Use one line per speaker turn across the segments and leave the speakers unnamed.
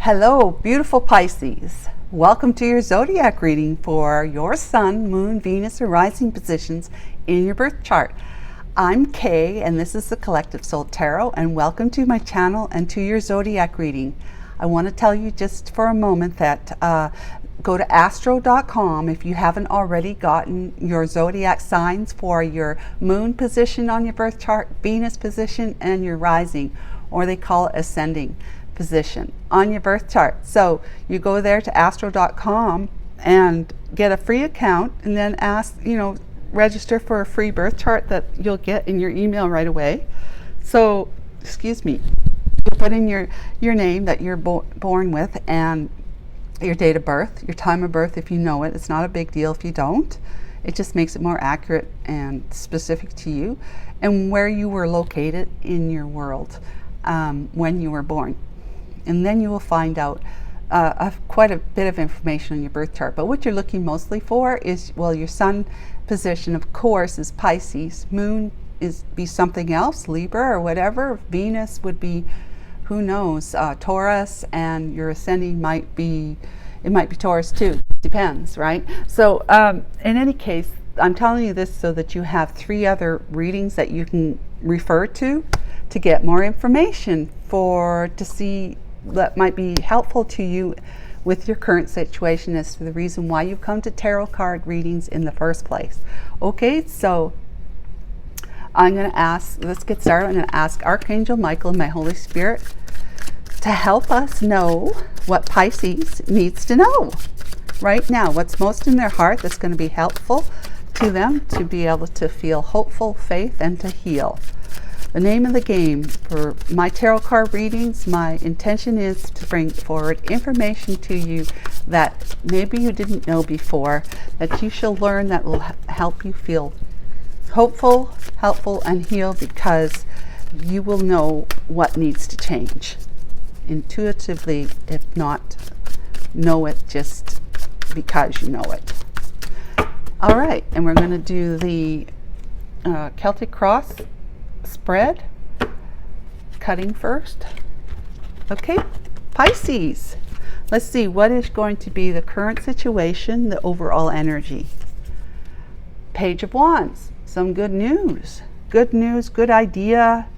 Hello, beautiful Pisces. Welcome to your zodiac reading for your Sun, Moon, Venus, or rising positions in your birth chart. I'm Kay, and this is the Collective Soul Tarot, and welcome to my channel and to your zodiac reading. I want to tell you just for a moment that go to astro.com if you haven't already gotten your zodiac signs for your moon position on your birth chart, Venus position, and your rising, or they call it ascending position on your birth chart. So you go there to astro.com and get a free account, and then register for a free birth chart that you'll get in your email right away. So, excuse me, you put in your name that you're born with and your date of birth, your time of birth if you know it. It's not a big deal if you don't. It just makes it more accurate and specific to you, and where you were located in your world when you were born. And then you will find out quite a bit of information on your birth chart. But what you're looking mostly for is, well, your sun position, of course, is Pisces. Moon be something else, Libra or whatever. Venus would be, who knows, Taurus, and your ascending might be Taurus too. Depends, right? So in any case, I'm telling you this so that you have 3 other readings that you can refer to get more information to see that might be helpful to you with your current situation as to the reason why you've come to tarot card readings in the first place. Okay, so let's get started. I'm going to ask Archangel Michael and my Holy Spirit to help us know what Pisces needs to know right now, what's most in their heart that's going to be helpful to them to be able to feel hopeful, faith, and to heal. The name of the game for my tarot card readings, my intention is to bring forward information to you that maybe you didn't know before, that you shall learn, that will help you feel hopeful, helpful, and heal, because you will know what needs to change intuitively, if not know it just because you know it. All right, and we're going to do the Celtic Cross spread, cutting first. Okay, Pisces, let's see what is going to be the current situation, the overall energy. Page of Wands, some good news, good idea,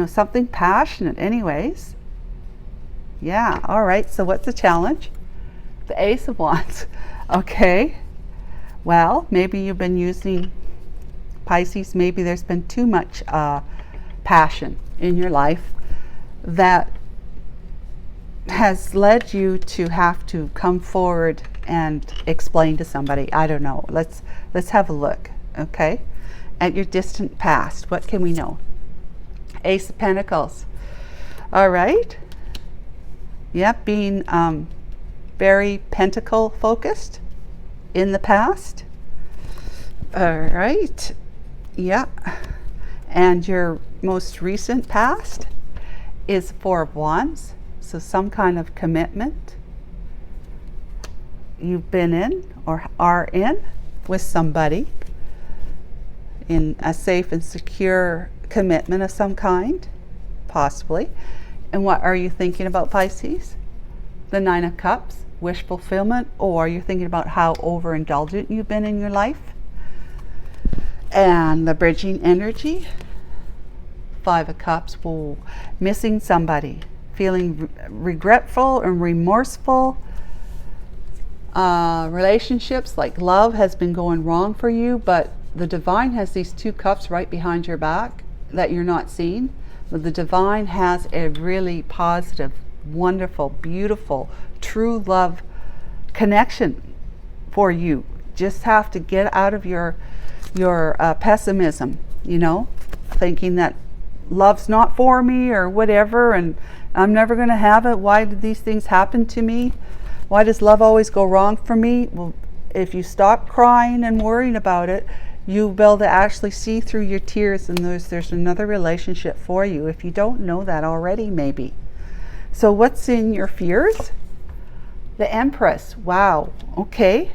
something passionate anyways. Yeah, all right, so what's the challenge? The Ace of Wands. Okay, well, maybe you've been using Pisces, maybe there's been too much passion in your life that has led you to have to come forward and explain to somebody. I don't know. Let's have a look, okay, at your distant past. What can we know? Ace of Pentacles. All right. Yep, being very pentacle focused in the past. All right. Yeah, and your most recent past is 4 of Wands, so some kind of commitment you've been in or are in with somebody, in a safe and secure commitment of some kind, possibly. And what are you thinking about, Pisces? The 9 of Cups, wish fulfillment, or you're thinking about how overindulgent you've been in your life. And the bridging energy, 5 of Cups, missing somebody, feeling regretful and remorseful. Relationships like love has been going wrong for you, but the divine has these 2 cups right behind your back that you're not seeing. But the divine has a really positive, wonderful, beautiful, true love connection for you. Just have to get out of your pessimism, thinking that love's not for me or whatever, and I'm never going to have it. Why did these things happen to me? Why does love always go wrong for me? Well, if you stop crying and worrying about it, you'll be able to actually see through your tears, and there's another relationship for you, if you don't know that already, maybe. So what's in your fears? The Empress. Wow. Okay.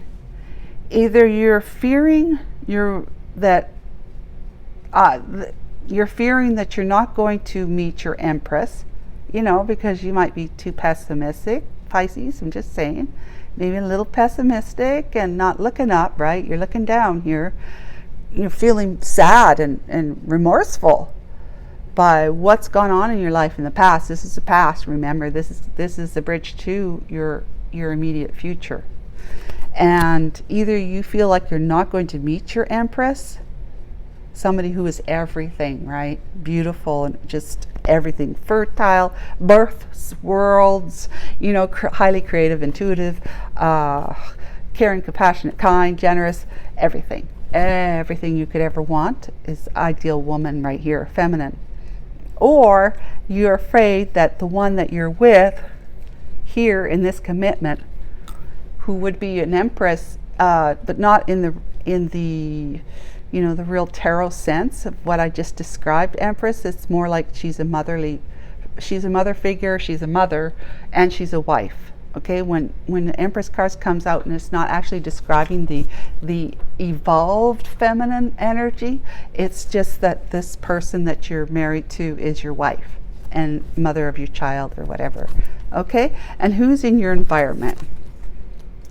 Either you're fearing that you're fearing that you're not going to meet your Empress, because you might be too pessimistic, Pisces, I'm just saying. Maybe a little pessimistic and not looking up, right? You're looking down here. You're feeling sad and remorseful by what's gone on in your life in the past. This is the past. Remember, this is the bridge to your immediate future. And either you feel like you're not going to meet your Empress, somebody who is everything, right? Beautiful and just everything. Fertile, births, worlds, highly creative, intuitive, caring, compassionate, kind, generous, everything. Everything you could ever want is ideal woman right here, feminine. Or you're afraid that the one that you're with here in this commitment, who would be an Empress, but not in the the real tarot sense of what I just described, Empress. It's more like she's a mother figure, she's a mother, and she's a wife. Okay, when the Empress card comes out and it's not actually describing the evolved feminine energy, it's just that this person that you're married to is your wife and mother of your child or whatever. Okay, and who's in your environment?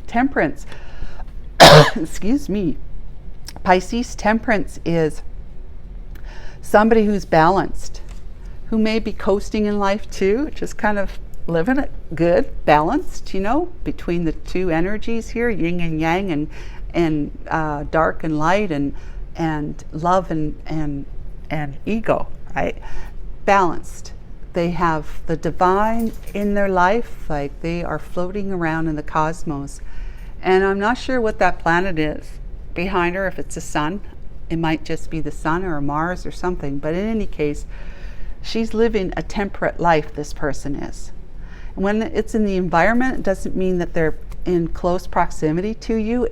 Temperance. Excuse me. Pisces. Temperance is somebody who's balanced, who may be coasting in life too, just kind of living it good, balanced, between the two energies here, yin and yang, and dark and light, and love and ego, right? Balanced. They have the divine in their life, like they are floating around in the cosmos. And I'm not sure what that planet is behind her, if it's a sun. It might just be the sun or a Mars or something. But in any case, she's living a temperate life, this person is. When it's in the environment, it doesn't mean that they're in close proximity to you,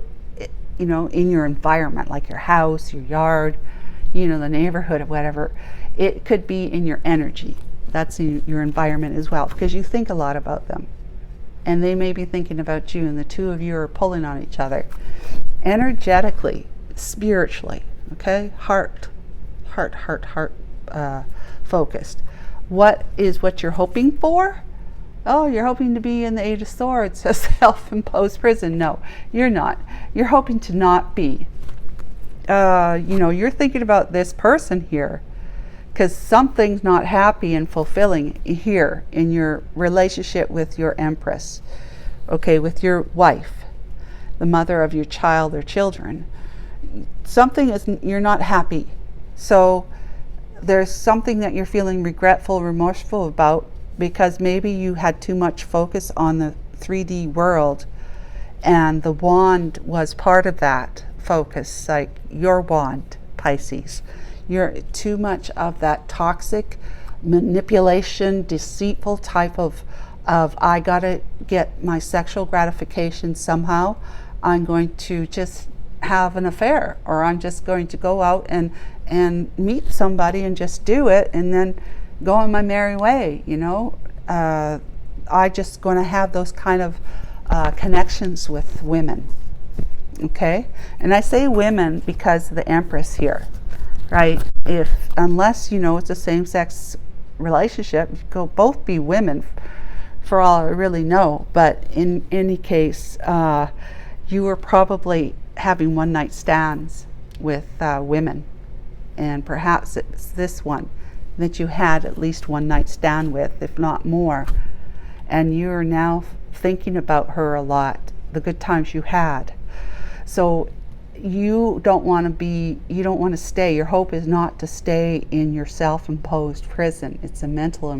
in your environment, like your house, your yard, the neighborhood or whatever. It could be in your energy. That's in your environment as well, because you think a lot about them. And they may be thinking about you, and the two of you are pulling on each other. Energetically, spiritually, okay? Heart focused. What you're hoping for? Oh, you're hoping to be in the Eight of Swords, a self-imposed prison. No, you're not. You're hoping to not be. You're thinking about this person here because something's not happy and fulfilling here in your relationship with your Empress, okay, with your wife, the mother of your child or children. You're not happy. So there's something that you're feeling regretful, remorseful about, because maybe you had too much focus on the 3D world, and the wand was part of that focus, like your wand, Pisces. You're too much of that toxic manipulation, deceitful type of I gotta get my sexual gratification somehow. I'm going to just have an affair, or I'm just going to go out and meet somebody and just do it and then go on my merry way, I just going to have those kind of connections with women, okay? And I say women because of the Empress here, right? Unless, it's a same-sex relationship, you go both be women for all I really know. But in any case, you were probably having one-night stands with women, and perhaps it's this one that you had at least one night stand with, if not more, and you're now thinking about her a lot, the good times you had. So you don't want to stay. Your hope is not to stay in your self-imposed prison. It's a mental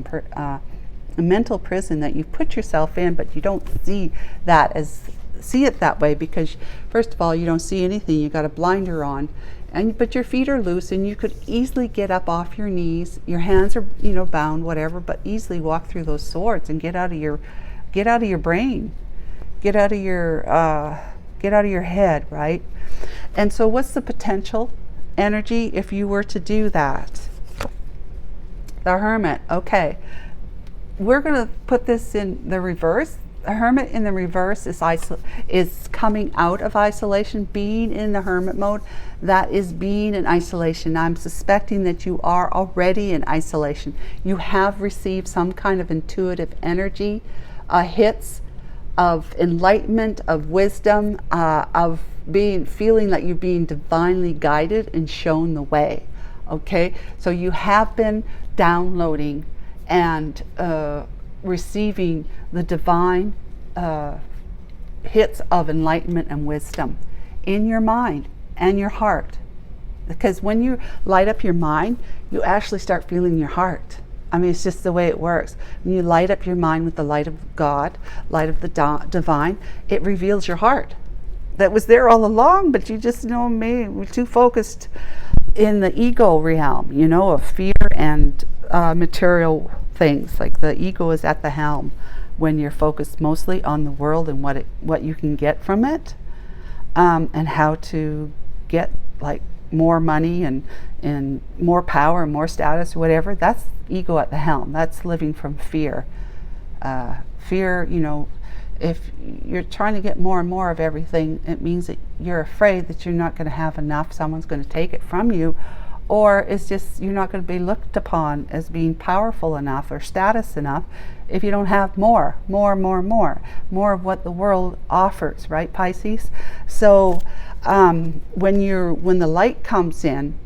prison that you've put yourself in, but you don't see it that way, because first of all, you don't see anything. You got a blinder on, but your feet are loose, and you could easily get up off your knees. Your hands are bound, whatever, but easily walk through those swords and get out of your brain, get out of your head, right? And so what's the potential energy if you were to do that? The Hermit. Okay, we're going to put this in the reverse. the Hermit in the reverse is coming out of isolation. Being in the Hermit mode, that is being in isolation. I'm suspecting that you are already in isolation. You have received some kind of intuitive energy, hits of enlightenment, of wisdom, of feeling like you're being divinely guided and shown the way. Okay, so you have been downloading and receiving the divine hits of enlightenment and wisdom in your mind and your heart. Because when you light up your mind, you actually start feeling your heart. I mean, it's just the way it works. When you light up your mind with the light of God, light of the divine, it reveals your heart. That was there all along, but you just we're too focused in the ego realm, of fear and material things. Like the ego is at the helm when you're focused mostly on the world and what you can get from it, and how to get like more money and more power and more status, whatever. That's ego at the helm. That's living from fear. Fear, if you're trying to get more and more of everything, it means that you're afraid that you're not going to have enough, someone's going to take it from you, or it's just you're not going to be looked upon as being powerful enough or status enough if you don't have more of what the world offers, right, Pisces? So when the light comes in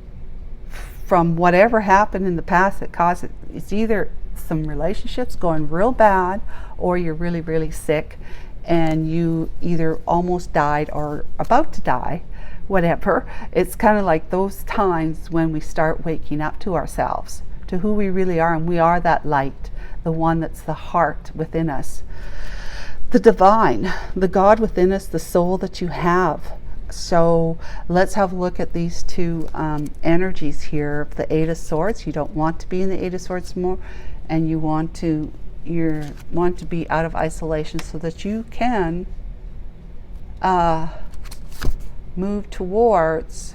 from whatever happened in the past that caused it, it's either some relationships going real bad, or you're really, really sick and you either almost died or about to die, whatever. It's kind of like those times when we start waking up to ourselves, to who we really are, and we are that light, the one that's the heart within us, the divine, the God within us, the soul that you have. So let's have a look at these two energies here. The Eight of Swords, you don't want to be in the Eight of Swords more, and you want to be out of isolation so that you can move towards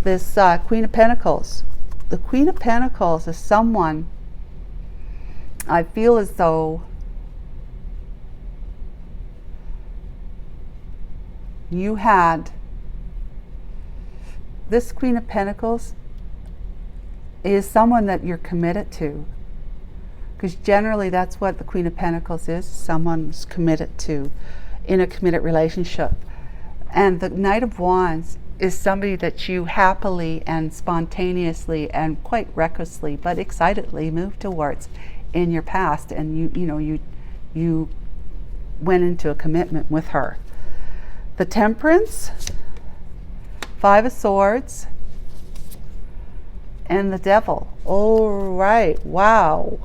this Queen of Pentacles. The Queen of Pentacles is someone, I feel as though you had this Queen of Pentacles is someone that you're committed to, because generally that's what the Queen of Pentacles is, someone's committed to, in a committed relationship. And the Knight of Wands is somebody that you happily and spontaneously and quite recklessly but excitedly moved towards in your past, and you went into a commitment with her. The Temperance, Five of Swords, and the Devil. All right, wow.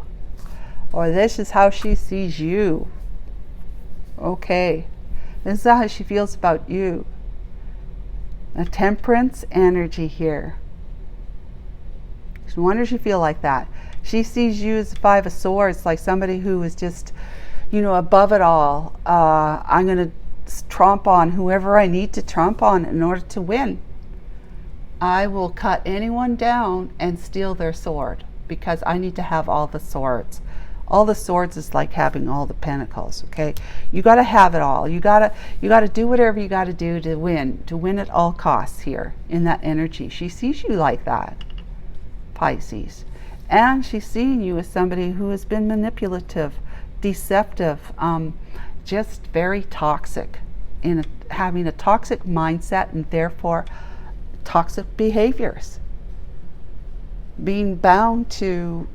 Or this is how she sees you. Okay, this is how she feels about you. A Temperance energy here. No wonder she feel like that. She sees you as the Five of Swords, like somebody who is just, above it all. I'm going to tromp on whoever I need to tromp on in order to win. I will cut anyone down and steal their sword because I need to have all the swords. All the swords is like having all the pentacles, okay? You got to have it all. You got to do whatever you got to do to win at all costs here in that energy. She sees you like that, Pisces. And she's seeing you as somebody who has been manipulative, deceptive, just very toxic, having a toxic mindset and therefore toxic behaviors. Being bound to,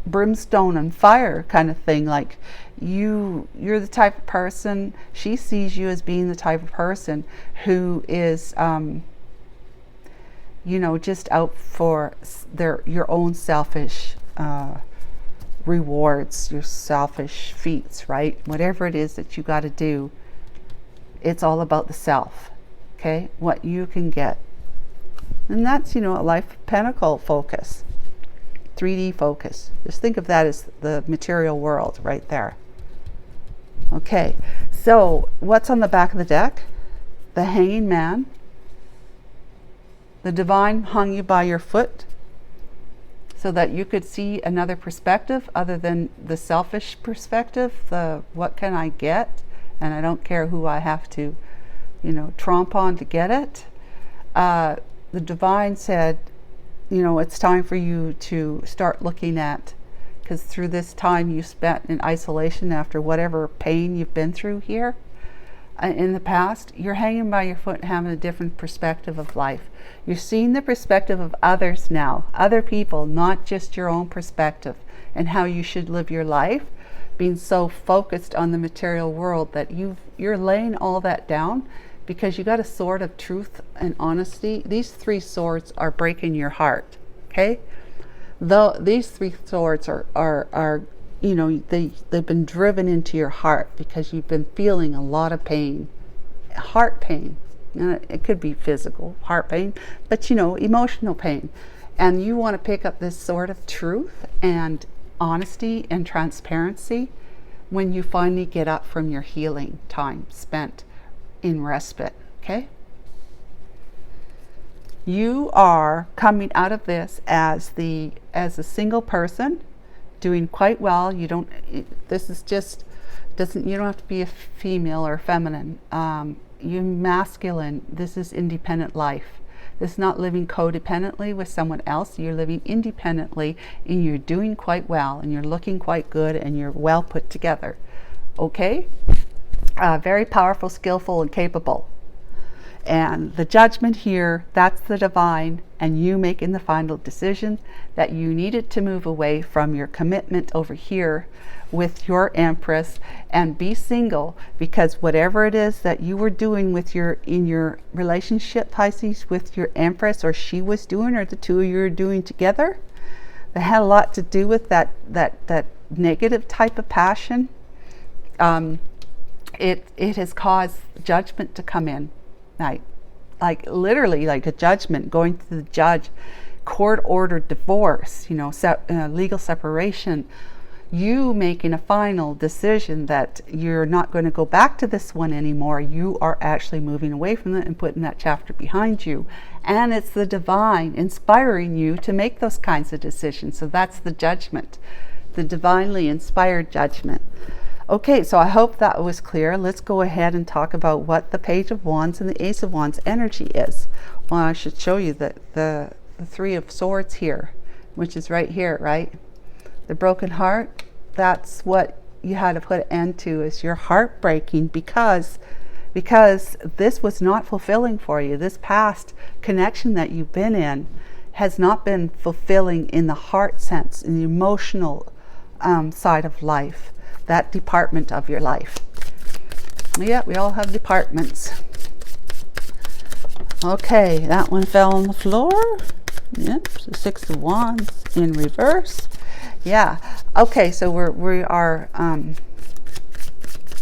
brimstone and fire kind of thing. Like you're the type of person, she sees you as being the type of person who is just out for your own selfish rewards, your selfish feats, right? Whatever it is that you got to do, it's all about the self, okay? What you can get. And that's, a life pentacle focus, 3D focus. Just think of that as the material world right there. Okay, so what's on the back of the deck? The Hanging Man. The Divine hung you by your foot. so that you could see another perspective other than the selfish perspective, the what can I get, and I don't care who I have to, tromp on to get it. The divine said, it's time for you to start looking at, because through this time you spent in isolation after whatever pain you've been through here in the past, you're hanging by your foot and having a different perspective of life. You're seeing the perspective of others now, other people, not just your own perspective, and how you should live your life, being so focused on the material world that you're laying all that down, because you got a sword of truth and honesty. These 3 swords are breaking your heart, okay? Though these 3 swords are they've been driven into your heart because you've been feeling a lot of pain, heart pain. It could be physical heart pain, but emotional pain. And you want to pick up this sword of truth and honesty and transparency when you finally get up from your healing time spent in respite, okay? You are coming out of this as a single person, doing quite well. You don't have to be a female or feminine. You're masculine. This is independent life. This is not living codependently with someone else. You're living independently, and you're doing quite well, and you're looking quite good, and you're well put together, okay? Very powerful, skillful, and capable. And the judgment here, that's the divine, and you making the final decision that you needed to move away from your commitment over here with your Empress and be single, because whatever it is that you were doing in your relationship, Pisces, with your Empress, or she was doing, or the two of you are doing together, that had a lot to do with that negative type of passion. It has caused judgment to come in. Like literally like a judgment, going to the judge, court-ordered divorce, legal separation, you making a final decision that you're not going to go back to this one anymore. You are actually moving away from it and putting that chapter behind you. And it's the divine inspiring you to make those kinds of decisions. So that's the judgment, the divinely inspired judgment. Okay, so I hope that was clear. Let's go ahead and talk about what the Page of Wands and the Ace of Wands energy is. Well, I should show you the 3 of Swords here, which is right here, right? The broken heart, that's what you had to put an end to, is your heart breaking because this was not fulfilling for you. This past connection that you've been in has not been fulfilling in the heart sense, in the emotional side of life. That department of your life. Yeah, we all have departments. Okay, that one fell on the floor. Yep, the 6 of Wands in reverse. Yeah. Okay, so we are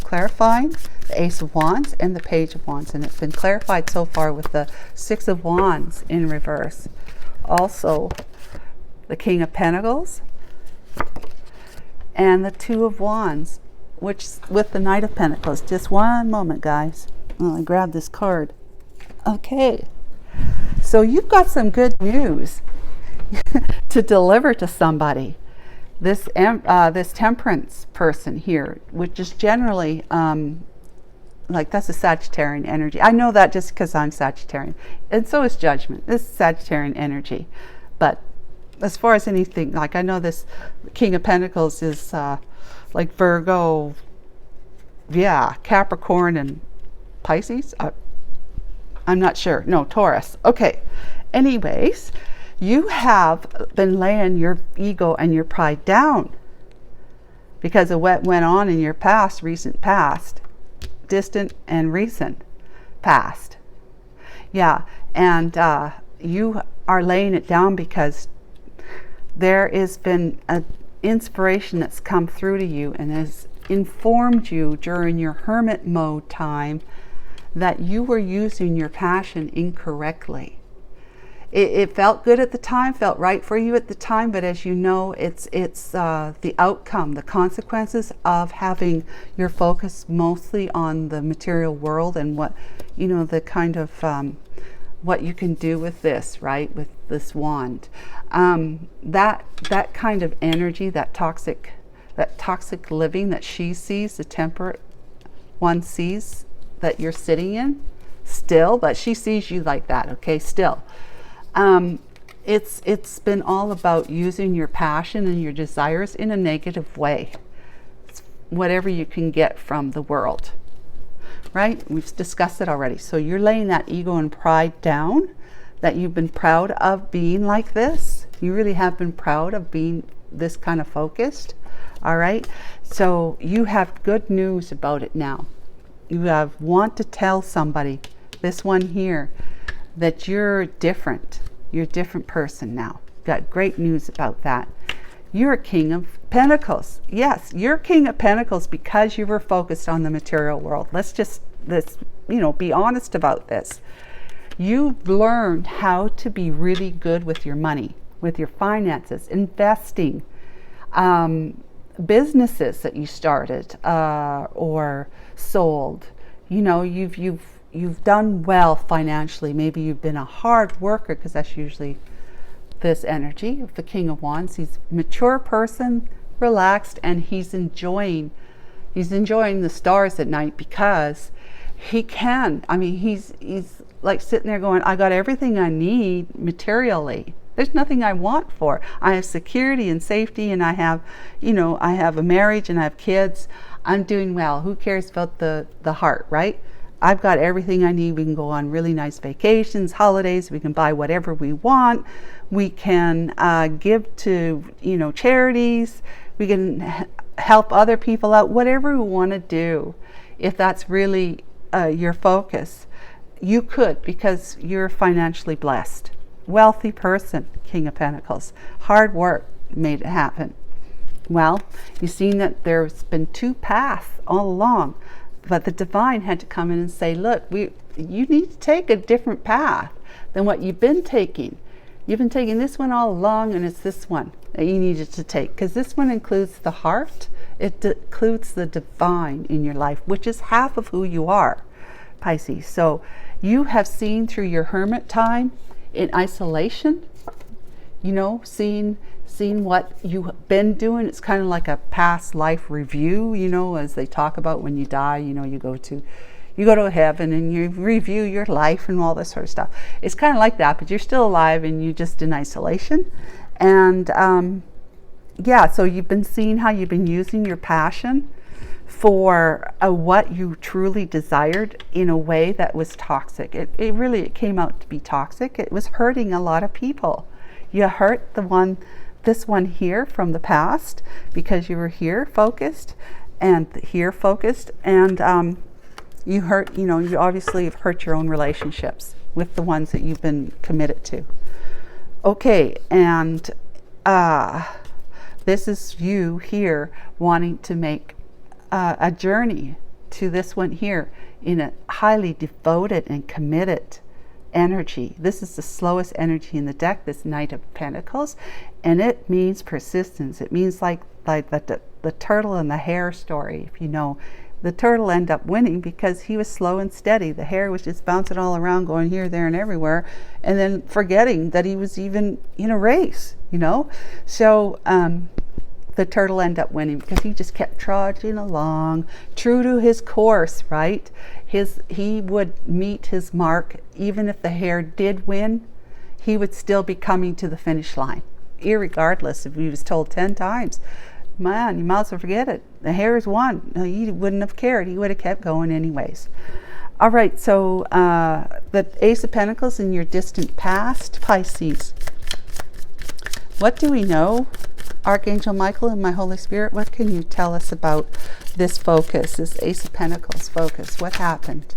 clarifying the Ace of Wands and the Page of Wands, and it's been clarified so far with the 6 of Wands in reverse. Also, the King of Pentacles and the 2 of Wands, which with the Knight of Pentacles. Just one moment, guys. I grab this card. Okay, so you've got some good news to deliver to somebody. This Temperance person here, which is generally like that's a Sagittarian energy. I know that just because I'm Sagittarian, and so is Judgment. This is Sagittarian energy, but as far as anything, like I know this King of Pentacles is like Virgo, yeah, Capricorn and Pisces. I'm not sure. No, Taurus. Okay. Anyways, you have been laying your ego and your pride down because of what went on in your past, recent past, distant and recent past. Yeah, and you are laying it down because there has been an inspiration that's come through to you and has informed you during your hermit mode time that you were using your passion incorrectly. It felt good at the time, felt right for you at the time, but as you know, it's the outcome, the consequences of having your focus mostly on the material world and what, the kind of what you can do with this, right? With this wand. That kind of energy, that toxic living that she sees, the temperate one sees that you're sitting in still, but she sees you like that, okay, still. It's been all about using your passion and your desires in a negative way. It's whatever you can get from the world, right? We've discussed it already. So you're laying that ego and pride down, that you've been proud of being like this. You really have been proud of being this kind of focused. All right. So you have good news about it now. You want to tell somebody, this one here, that you're different. You're a different person now. Got great news about that. You're a King of Pentacles. Yes, you're King of Pentacles because you were focused on the material world. Let's be honest about this. You've learned how to be really good with your money, with your finances, investing, businesses that you started or sold. You've done well financially. Maybe you've been a hard worker, because that's usually this energy of the King of Wands. He's a mature person, relaxed, and he's enjoying the stars at night because he can. I mean, he's like sitting there going, I got everything I need materially. There's nothing I want for. I have security and safety, and I have a marriage and I have kids. I'm doing well. Who cares about the heart, right? I've got everything I need. We can go on really nice vacations, holidays. We can buy whatever we want. We can give to, charities. We can help other people out, whatever we want to do. If that's really your focus, you could, because you're financially blessed. Wealthy person, King of Pentacles. Hard work made it happen. Well, you've seen that there's been two paths all along, but the divine had to come in and say, look, you need to take a different path than what you've been taking. You've been taking this one all along, and it's this one that you needed to take, because this one includes the heart. It includes the divine in your life, which is half of who you are, Pisces. So you have seen through your hermit time in isolation, seeing what you've been doing. It's kind of like a past life review, as they talk about when you die, you go to heaven and you review your life and all this sort of stuff. It's kind of like that, but you're still alive and you're just in isolation. And so you've been seeing how you've been using your passion for what you truly desired in a way that was toxic. It really came out to be toxic. It was hurting a lot of people. You hurt this one here from the past, because you were here focused and here focused, and you hurt, you obviously have hurt your own relationships with the ones that you've been committed to. Okay, and this is you here wanting to make a journey to this one here in a highly devoted and committed energy. This is the slowest energy in the deck, this Knight of Pentacles, and it means persistence. It means like the turtle and the hare story. If you know, the turtle ended up winning because he was slow and steady. The hare was just bouncing all around, going here, there, and everywhere, and then forgetting that he was even in a race, So the turtle ended up winning because he just kept trudging along, true to his course, right? He would meet his mark. Even if the hare did win, he would still be coming to the finish line, irregardless if he was told 10 times. Man, you might as well forget it. The hare's won. No, he wouldn't have cared. He would have kept going anyways. All right, so the Ace of Pentacles in your distant past, Pisces. What do we know? Archangel Michael and my Holy Spirit, what can you tell us about this focus, this Ace of Pentacles focus? What happened?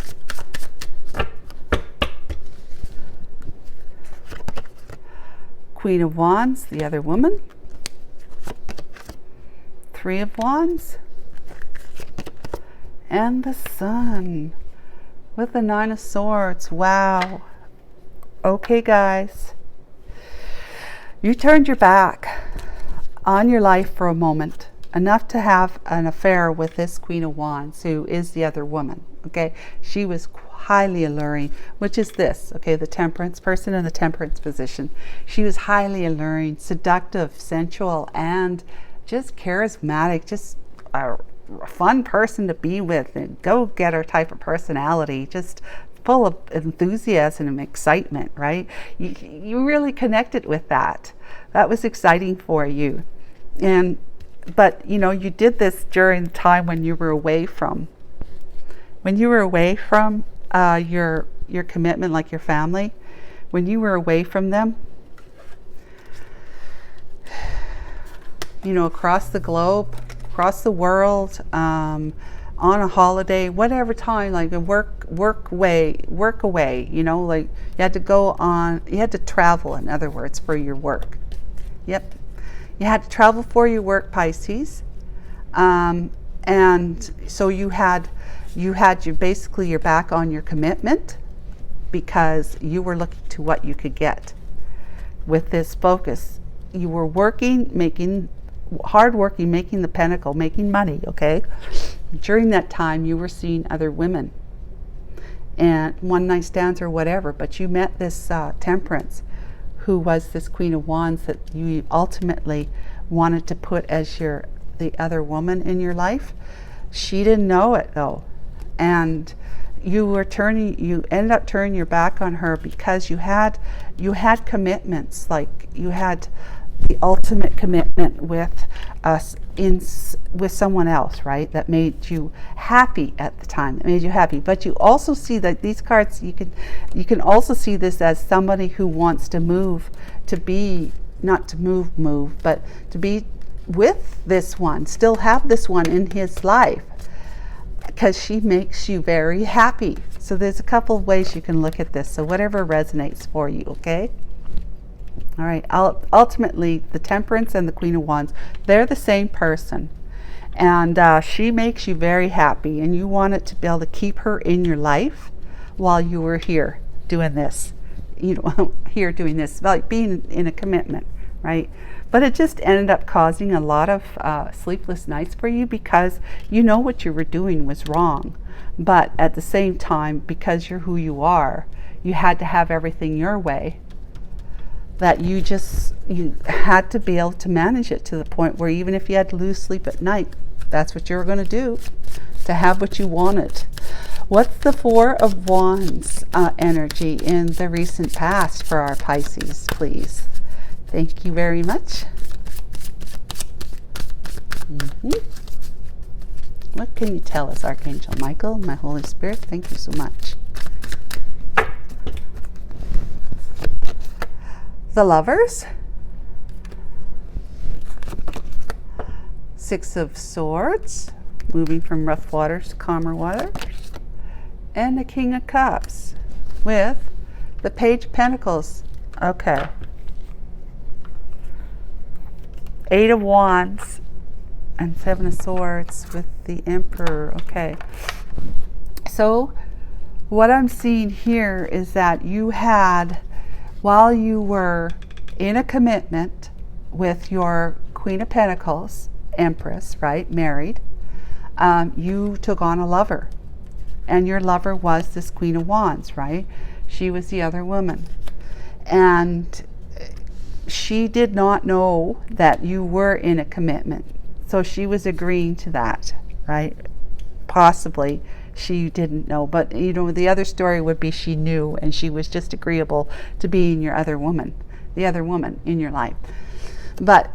Queen of Wands, the other woman. Three of Wands. And the Sun with the Nine of Swords. Wow. Okay, guys. You turned your back on your life for a moment. enough to have an affair with this Queen of Wands, who is the other woman. Okay, she was highly alluring, which is this, okay, the temperance person in the temperance position. She was highly alluring, seductive, sensual, and just charismatic, just a fun person to be with, and go-getter type of personality, just full of enthusiasm and excitement, right? You really connected with that. That was exciting for you. But you know, you did this during the time when you were away from your commitment, like your family. When you were away from them, you know, across the globe, across the world, on a holiday, whatever time, like a work away, you know, like you had to travel, in other words, for your work. Yep. You had to travel for your work, Pisces. And so you had basically your back on your commitment, because you were looking to what you could get with this focus. You were hardworking, making the pentacle, making money, okay? During that time, you were seeing other women and one night stands or whatever, but you met this temperance, who was this Queen of Wands that you ultimately wanted to put as the other woman in your life. She didn't know it though, and you ended up turning your back on her because you had commitments, like you had the ultimate commitment with someone else, right? That made you happy at the time. That made you happy. But you also see that these cards, you can also see this as somebody who wants to move, not to move, but to be with this one, still have this one in his life, because she makes you very happy. So there's a couple of ways you can look at this. So whatever resonates for you, okay? All right, ultimately, the Temperance and the Queen of Wands, they're the same person. And she makes you very happy, and you wanted to be able to keep her in your life while you were here doing this. Like being in a commitment, right? But it just ended up causing a lot of sleepless nights for you, because you know what you were doing was wrong. But at the same time, because you're who you are, you had to have everything your way. That you had to be able to manage it to the point where even if you had to lose sleep at night, that's what you were going to do to have what you wanted. What's the Four of Wands energy in the recent past for our Pisces, please? Thank you very much. What can you tell us, Archangel Michael, my Holy Spirit? Thank you so much. The Lovers, Six of Swords, moving from rough waters to calmer waters, and the King of Cups with the Page of Pentacles. Okay. Eight of Wands and Seven of Swords with the Emperor. Okay. So what I'm seeing here is that you had, while you were in a commitment with your Queen of Pentacles, Empress, right, married, you took on a lover. And your lover was this Queen of Wands, right? She was the other woman. And she did not know that you were in a commitment. So she was agreeing to that, right? Possibly she didn't know, but the other story would be she knew, and she was just agreeable to being your other woman, the other woman in your life. But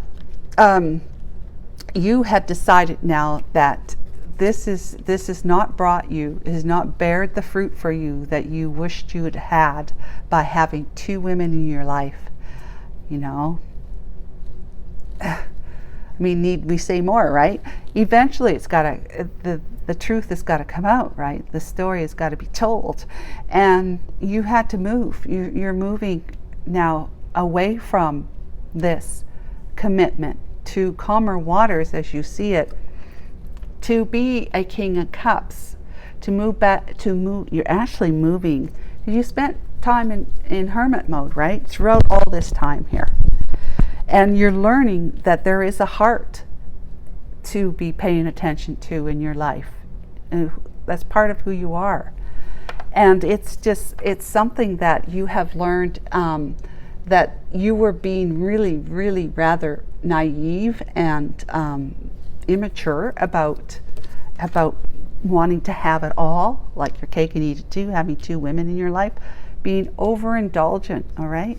you had decided now that this has not brought you, has not bared the fruit for you that you wished you had had by having two women in your life. I mean, need we say more, right? Eventually it's got to, the truth has got to come out, right? The story has got to be told. And you had to move. You're moving now away from this commitment to calmer waters as you see it, to be a King of Cups, to move back, you're actually moving. You spent time in hermit mode, right? Throughout all this time here. And you're learning that there is a heart to be paying attention to in your life. And that's part of who you are. And it's something that you have learned, that you were being really, really rather naive and immature about wanting to have it all, like your cake and eat it too, having 2 women in your life, being overindulgent, all right?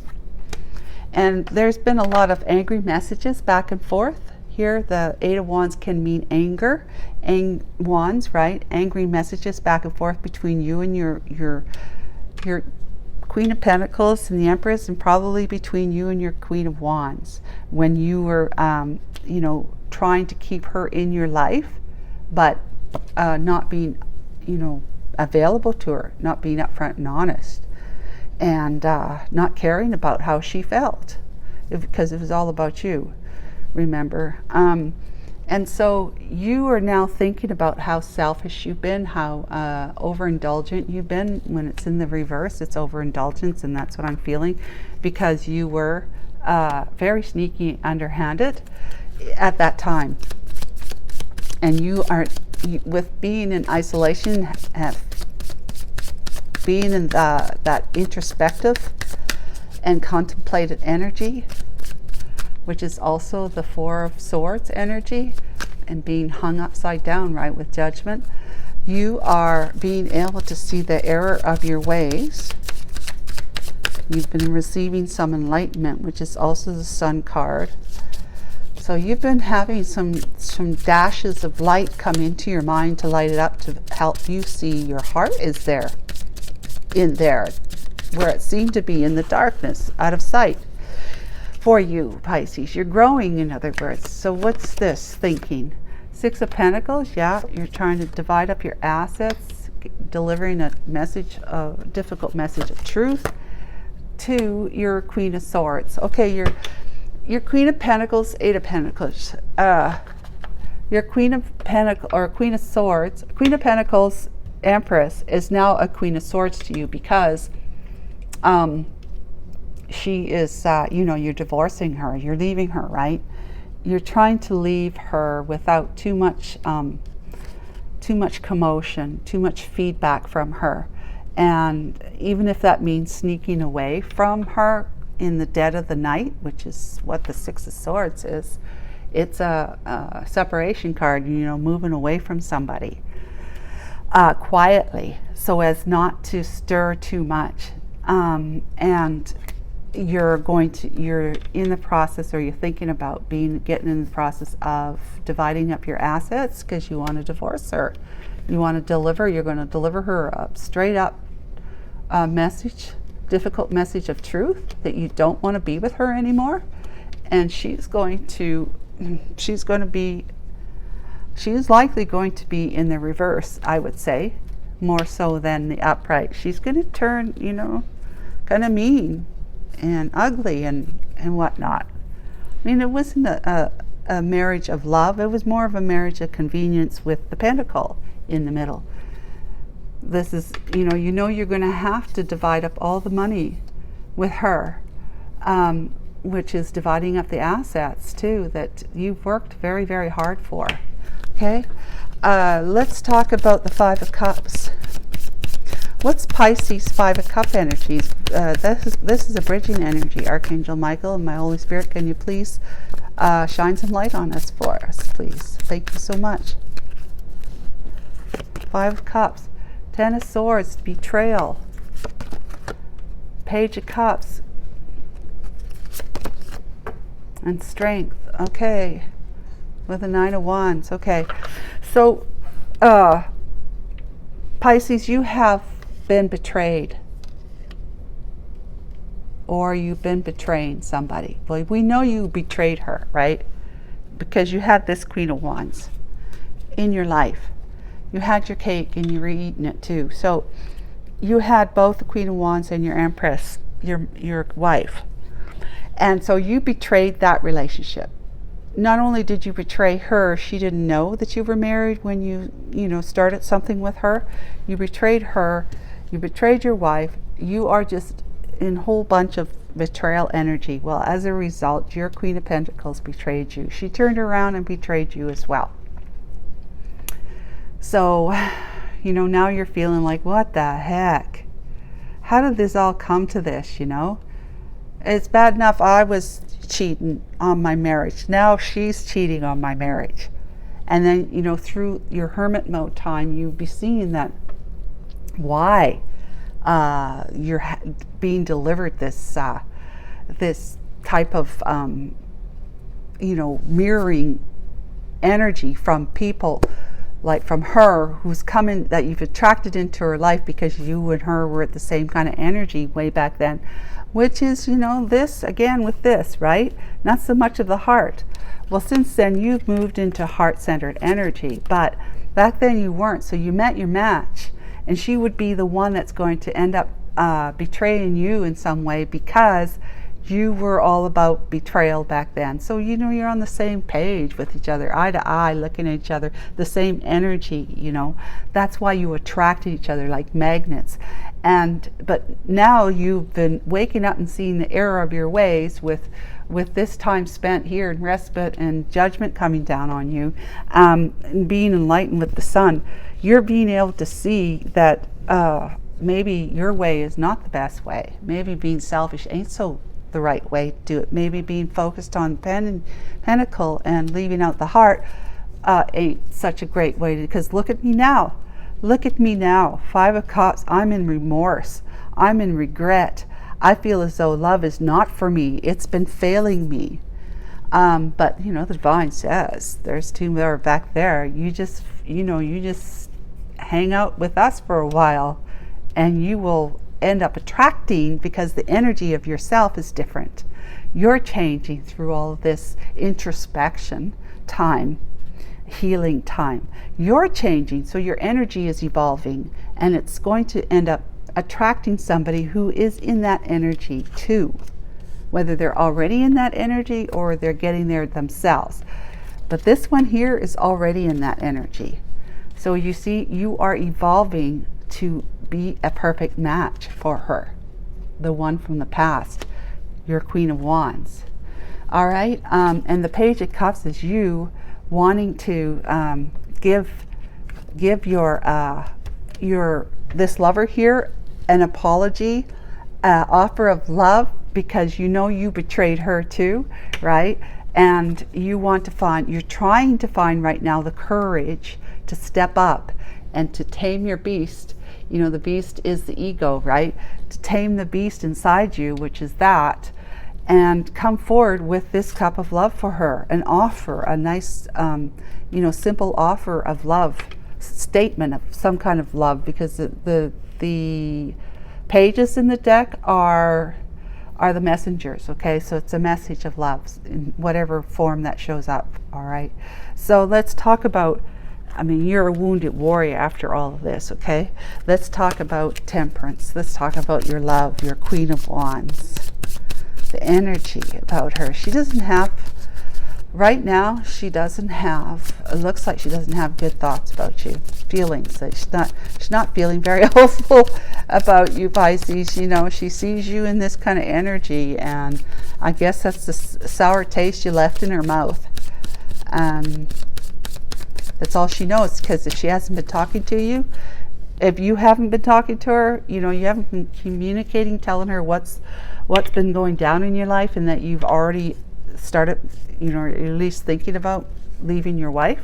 And there's been a lot of angry messages back and forth. Here, the 8 of Wands can mean anger, wands, right? Angry messages back and forth between you and your Queen of Pentacles and the Empress, and probably between you and your Queen of Wands, when you were, trying to keep her in your life, but not being, available to her, not being upfront and honest, and not caring about how she felt, because it was all about you, remember? And so you are now thinking about how selfish you've been, how overindulgent you've been. When it's in the reverse, it's overindulgence, and that's what I'm feeling, because you were very sneaky, underhanded at that time. And you are, with being in isolation, being in that introspective and contemplative energy, which is also the 4 of Swords energy, and being hung upside down, right, with judgment. You are being able to see the error of your ways. You've been receiving some enlightenment, which is also the Sun card. So you've been having some dashes of light come into your mind to light it up, to help you see your heart is there, in there, where it seemed to be in the darkness, out of sight. For you, Pisces, you're growing, in other words. So what's this thinking? 6 of Pentacles, yeah, you're trying to divide up your assets, delivering a message, a difficult message of truth to your Queen of Swords. Okay, your Queen of Pentacles, 8 of Pentacles. Your Queen of Pentacles, or Queen of Swords, Queen of Pentacles, Empress, is now a Queen of Swords to you, because she is, you're divorcing her, you're leaving her, right? You're trying to leave her without too much commotion, too much feedback from her. And even if that means sneaking away from her in the dead of the night, which is what the 6 of Swords is, it's a separation card, moving away from somebody quietly, so as not to stir too much. And you're in the process, or you're thinking about getting in the process of dividing up your assets, because you want to divorce her. You're going to deliver her a straight up message, difficult message of truth, that you don't want to be with her anymore. And she's likely going to be in the reverse, I would say, more so than the upright. She's going to turn, kind of mean and ugly and whatnot. I mean, it wasn't a marriage of love. It was more of a marriage of convenience, with the pentacle in the middle. This is, you're going to have to divide up all the money with her, which is dividing up the assets too, that you've worked very, very hard for. Okay, let's talk about the 5 of Cups. What's Pisces 5 of Cup energies? This is a bridging energy. Archangel Michael and my Holy Spirit, can you please shine some light on us for us, please? Thank you so much. 5 of Cups. 10 of Swords, betrayal. Page of Cups. And strength. Okay. With the 9 of Wands. Okay. So, Pisces, you have been betrayed, or you've been betraying somebody. Well, we know you betrayed her, right? Because you had this Queen of Wands in your life. You had your cake and you were eating it too. So you had both the Queen of Wands and your Empress, your wife. And so you betrayed that relationship. Not only did you betray her, she didn't know that you were married when you started something with her. You betrayed her. You betrayed your wife. You are just in a whole bunch of betrayal energy. Well, as a result, your Queen of Pentacles betrayed you. She turned around and betrayed you as well. So, you know, now you're feeling like, what the heck? How did this all come to this, you know? It's bad enough I was cheating on my marriage. Now she's cheating on my marriage. And then, you know, through your hermit mode time, you'll be seeing that why you're being delivered this this type of, you know, mirroring energy from people, like from her, who's coming, that you've attracted into her life because you and her were at the same kind of energy way back then, which is, you know, this again with this, right? Not so much of the heart. Well, since then you've moved into heart-centered energy, but back then you weren't. So you met your match, and she would be the one that's going to end up betraying you in some way, because you were all about betrayal back then. So, you know, you're on the same page with each other, eye to eye, looking at each other, the same energy, you know. That's why you attracted each other like magnets. But now you've been waking up and seeing the error of your ways with this time spent here in respite and judgment coming down on you, and being enlightened with the sun. You're being able to see that maybe your way is not the best way. Maybe being selfish ain't so the right way to do it. Maybe being focused on pentacle and leaving out the heart ain't such a great way to, because look at me now. Look at me now. 5 of Cups. I'm in remorse. I'm in regret. I feel as though love is not for me. It's been failing me. But, you know, the divine says there's 2 more back there. You just, you know, you just hang out with us for a while, and you will end up attracting, because the energy of yourself is different. You're changing through all of this introspection time, healing time. You're changing, so your energy is evolving, and it's going to end up attracting somebody who is in that energy too, whether they're already in that energy or they're getting there themselves. But this one here is already in that energy. So you see, you are evolving to be a perfect match for her, the one from the past, your Queen of Wands. All right, and the Page of Cups is you wanting to give your this lover here an apology, offer of love, because you know you betrayed her too, right? And you want to find, you're trying to find right now the courage to step up and to tame your beast. You know, the beast is the ego, right? To tame the beast inside you, which is that, and come forward with this cup of love for her, and offer a nice, you know, simple offer of love, statement of some kind of love, because the pages in the deck are the messengers, okay? So it's a message of love in whatever form that shows up, all right? So let's talk about, I mean, you're a wounded warrior after all of this, okay? Let's talk about temperance. Let's talk about your love, your Queen of Wands. The energy about her. She doesn't have, right now, she doesn't have, it looks like she doesn't have good thoughts about you. Feelings. She's not feeling very hopeful about you, Pisces. You know, she sees you in this kind of energy, and I guess that's the sour taste you left in her mouth. That's all she knows, because if she hasn't been talking to you, if you haven't been talking to her, you know, you haven't been communicating, telling her what's been going down in your life, and that you've already started, you know, at least thinking about leaving your wife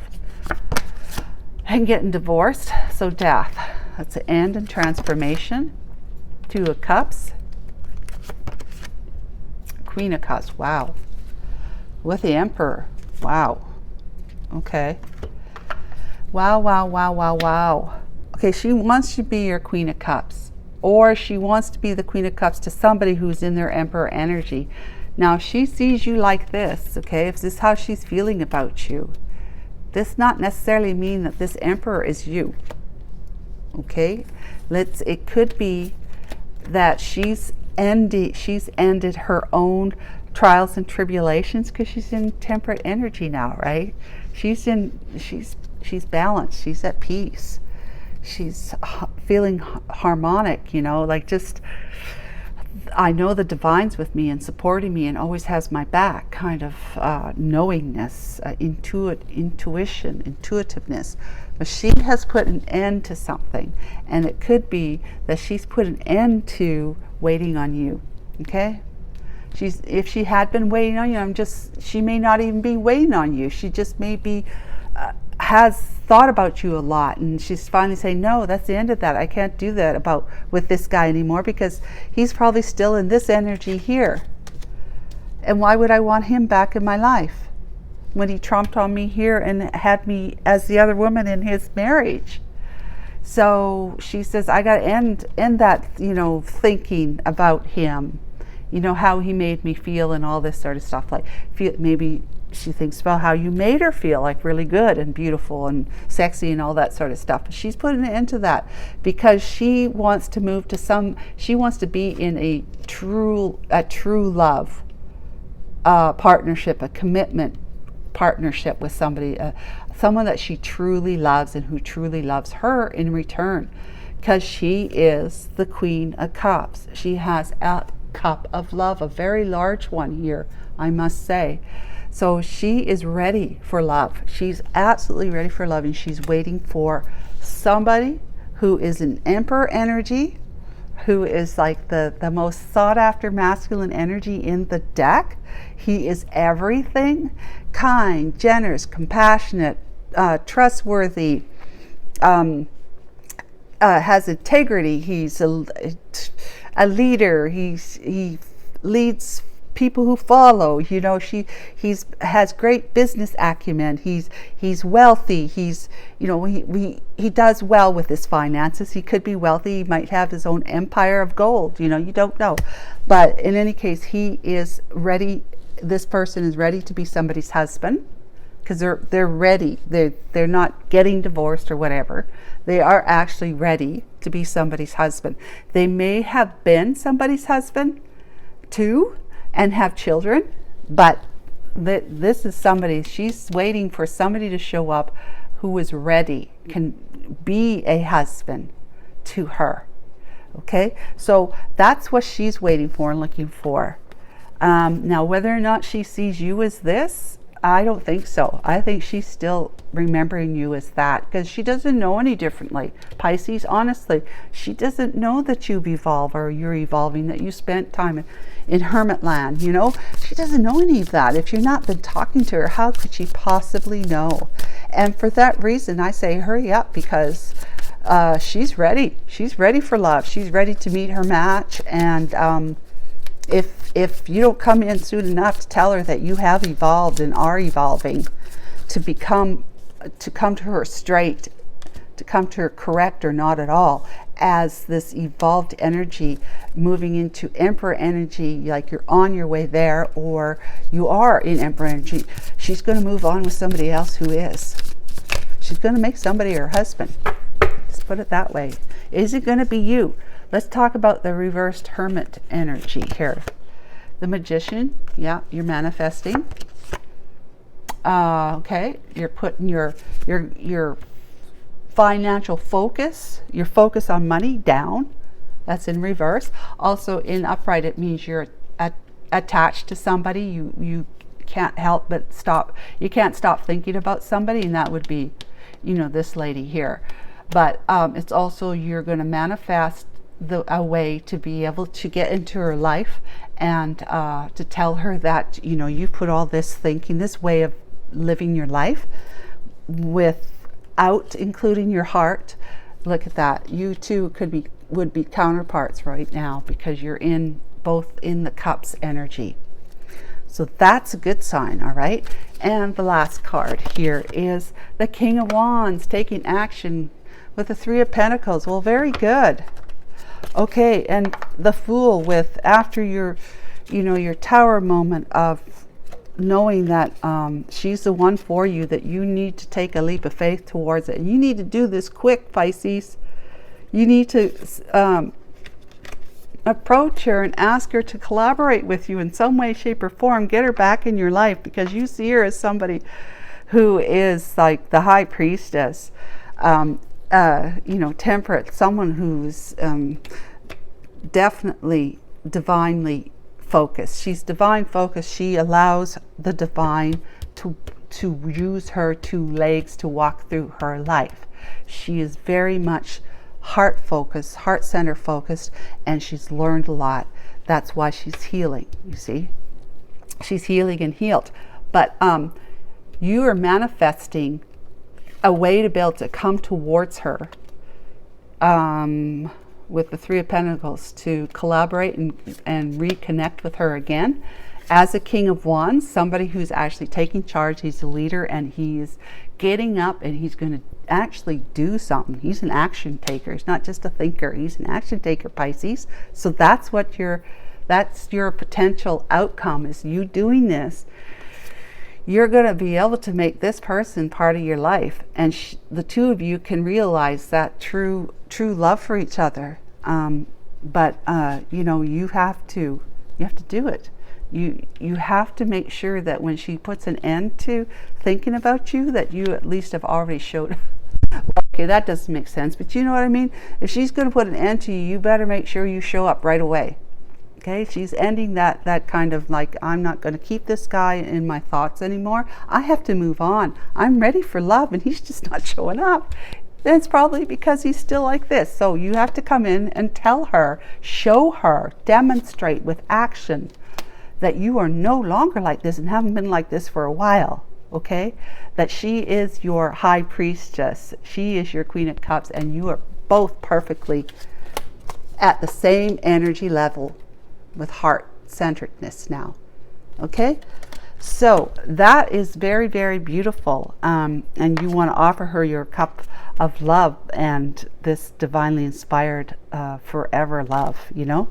and getting divorced. So death, that's an end and transformation. 2 of Cups, Queen of Cups, wow. With the Emperor, wow. Okay. Wow, wow, wow, wow, wow. Okay, she wants to be your Queen of Cups, or she wants to be the Queen of Cups to somebody who's in their Emperor energy. Now, if she sees you like this, okay, if this is how she's feeling about you, this not necessarily mean that this Emperor is you, okay? It could be that she's ended her own trials and tribulations, because she's in temperate energy now, right? She's balanced, she's at peace, she's feeling harmonic, you know, like just I know the divine's with me and supporting me and always has my back, kind of knowingness, intuition, intuitiveness. But she has put an end to something, and it could be that she's put an end to waiting on you. Okay? If she had been waiting on you, she may not even be waiting on you. She just may be has thought about you a lot, and she's finally saying, no, that's the end of that. I can't do that with this guy anymore, because he's probably still in this energy here. And why would I want him back in my life when he trumped on me here and had me as the other woman in his marriage? So she says, I got to end that, thinking about him, how he made me feel and all this sort of stuff. Like, maybe she thinks about how you made her feel, like really good and beautiful and sexy and all that sort of stuff. But she's putting it into that because she wants to move to she wants to be in a true love partnership, a commitment partnership with somebody, someone that she truly loves and who truly loves her in return, because she is the Queen of Cups. She has a cup of love, a very large one here, I must say. So she is ready for love. She's absolutely ready for love, and she's waiting for somebody who is an Emperor energy, who is like the most sought after masculine energy in the deck. He is everything: kind, generous, compassionate, trustworthy, has integrity. He's a leader. He leads people who follow. He's has great business acumen. He's wealthy. He does well with his finances. He could be wealthy. He might have his own empire of gold. You don't know. But in any case, he is ready. This person is ready to be somebody's husband, because they're ready. They're not getting divorced or whatever. They are actually ready to be somebody's husband. They may have been somebody's husband too, and have children, but this is somebody, she's waiting for somebody to show up who is ready, can be a husband to her. Okay, so that's what she's waiting for and looking for. Now, whether or not she sees you as this, I don't think so. I think she's still remembering you as that, because she doesn't know any differently. Pisces, honestly, she doesn't know that you've evolved or you're evolving, that you spent time in hermit land. She doesn't know any of that. If you've not been talking to her, how could she possibly know? And for that reason, I say hurry up, because she's ready. She's ready for love. She's ready to meet her match. And if you don't come in soon enough to tell her that you have evolved and are evolving to come to her straight, to come to her correct or not at all, as this evolved energy moving into Emperor energy, like you're on your way there, or you are in Emperor energy, she's going to move on with somebody else who is. She's going to make somebody her husband. Just put it that way. Is it going to be you? Let's talk about the reversed Hermit energy here. The Magician, yeah, you're manifesting. Okay, you're putting your financial focus, your focus on money down. That's in reverse. Also in upright, it means you're attached to somebody. You can't help but you can't stop thinking about somebody, and that would be, this lady here. But it's also, you're going to manifest a way to be able to get into her life and to tell her that you put all this thinking, this way of living your life without including your heart. Look at that. You two would be counterparts right now, because you're both in the Cups energy. So that's a good sign. All right. And the last card here is the King of Wands, taking action with the Three of Pentacles. Well, very good. Okay, and the Fool, with after your Tower moment of knowing that she's the one for you, that you need to take a leap of faith towards it. And you need to do this quick, Pisces. You need to approach her and ask her to collaborate with you in some way, shape, or form. Get her back in your life, because you see her as somebody who is like the High Priestess. Temperate, someone who's definitely divinely focused. She's divine focused. She allows the divine to use her 2 legs to walk through her life. She is very much heart focused, heart center focused, and she's learned a lot. That's why she's healing, you see. She's healing and healed. But you are manifesting a way to be able to come towards her with the 3 of Pentacles, to collaborate and reconnect with her again. As a King of Wands, somebody who's actually taking charge. He's a leader, and he's getting up, and he's going to actually do something. He's an action taker. He's not just a thinker. He's an action taker, Pisces. So that's what that's your potential outcome, is you doing this. You're going to be able to make this person part of your life, and the 2 of you can realize that true love for each other. But you know, you have to do it. You have to make sure that when she puts an end to thinking about you, that you at least have already showed. Okay, that doesn't make sense, but you know what I mean. If she's going to put an end to you, you better make sure you show up right away. Okay, she's ending that kind of like, I'm not going to keep this guy in my thoughts anymore. I have to move on. I'm ready for love, and he's just not showing up. Then it's probably because he's still like this. So you have to come in and tell her, show her, demonstrate with action that you are no longer like this and haven't been like this for a while. Okay, that she is your high priestess. She is your Queen of Cups, and you are both perfectly at the same energy level, with heart-centeredness now. Okay, so that is very, very beautiful, and you want to offer her your cup of love and this divinely inspired forever love, you know.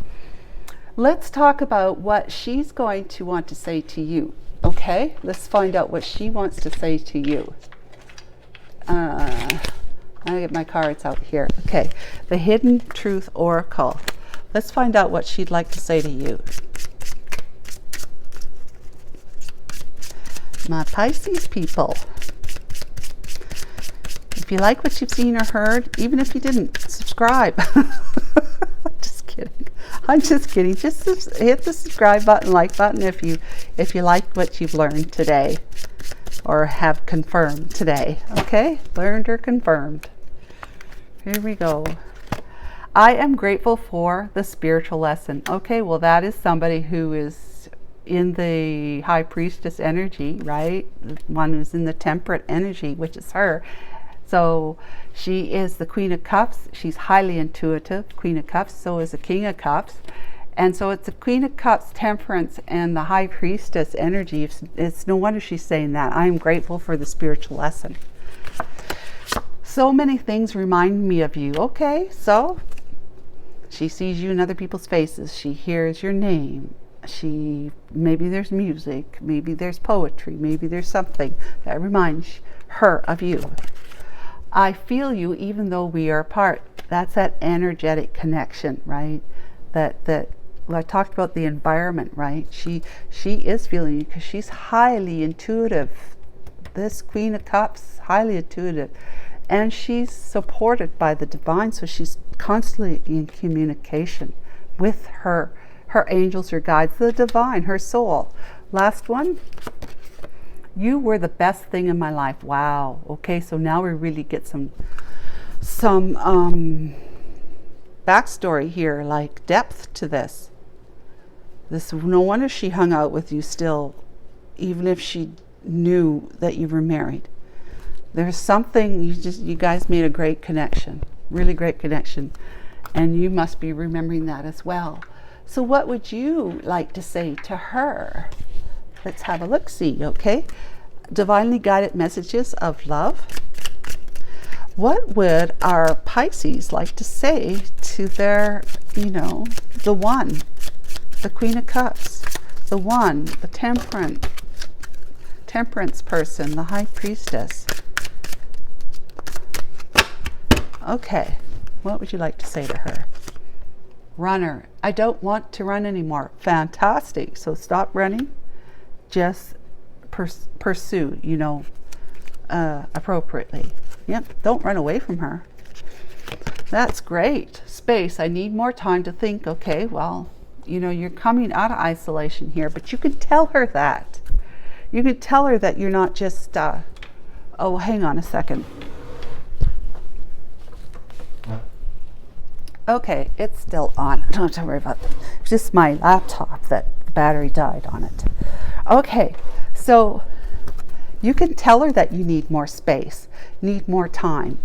Let's talk about what she's going to want to say to you. Okay, let's find out what she wants to say to you. I get my cards out here. Okay, the Hidden Truth Oracle. Let's find out what she'd like to say to you. My Pisces people. If you like what you've seen or heard, even if you didn't, subscribe. I'm just kidding. Just hit the subscribe button, like button if you like what you've learned today or have confirmed today. Okay? Learned or confirmed. Here we go. I am grateful for the spiritual lesson. Okay, well, that is somebody who is in the high priestess energy, right? The one who's in the temperate energy, which is her. So she is the Queen of Cups. She's highly intuitive, Queen of Cups. So is the King of Cups. And so it's the Queen of Cups, temperance, and the high priestess energy. It's no wonder she's saying that. I am grateful for the spiritual lesson. So many things remind me of you. Okay, so she sees you in other people's faces. She hears your name. Maybe there's music. Maybe there's poetry. Maybe there's something that reminds her of you. I feel you even though we are apart. That's that energetic connection, right? That well, I talked about the environment, right? She is feeling you because she's highly intuitive. This Queen of Cups, highly intuitive. And she's supported by the divine, so she's constantly in communication with her angels, her guides, the divine, her soul. Last one. You were the best thing in my life. Wow. Okay, so now we really get some backstory here, like depth to this. No wonder she hung out with you still, even if she knew that you were married. There's something, you guys made a great connection, really great connection, and you must be remembering that as well. So what would you like to say to her? Let's have a look-see, okay? Divinely guided messages of love. What would our Pisces like to say to their, the one, the Queen of Cups, the one, the temperance person, the High Priestess? Okay, what would you like to say to her? Runner. I don't want to run anymore. Fantastic. So stop running. Just pursue, appropriately. Yep, don't run away from her. That's great. Space. I need more time to think. Okay, well, You know, you're coming out of isolation here, but you can tell her that. You could tell her that you're not just, oh, hang on a second. Okay, it's still on. Don't have to worry about it. It's just my laptop that the battery died on it. Okay, so you can tell her that you need more space, need more time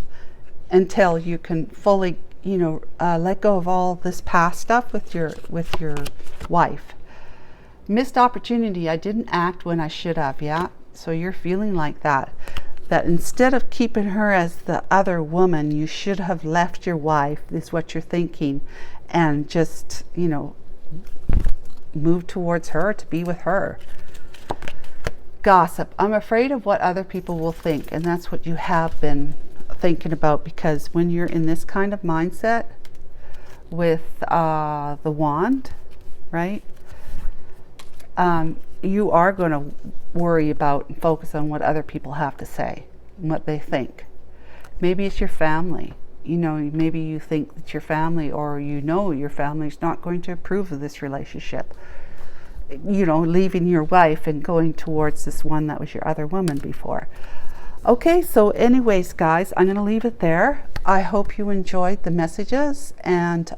until you can fully, you know, let go of all this past stuff with your wife. Missed opportunity. I didn't act when I should have. Yeah. So you're feeling like that. That instead of keeping her as the other woman, you should have left your wife, is what you're thinking, and just, you know, move towards her, to be with her. Gossip. I'm afraid of what other people will think, and that's what you have been thinking about, because when you're in this kind of mindset with the wand, right? You are going to worry about and focus on what other people have to say and what they think. Maybe it's your family. You know, maybe you think that your family, or you know your family's not going to approve of this relationship. You know, leaving your wife and going towards this one that was your other woman before. Okay, so anyways, guys, I'm going to leave it there. I hope you enjoyed the messages, and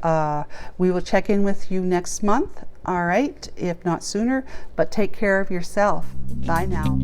we will check in with you next month. All right, if not sooner, but take care of yourself. Bye now.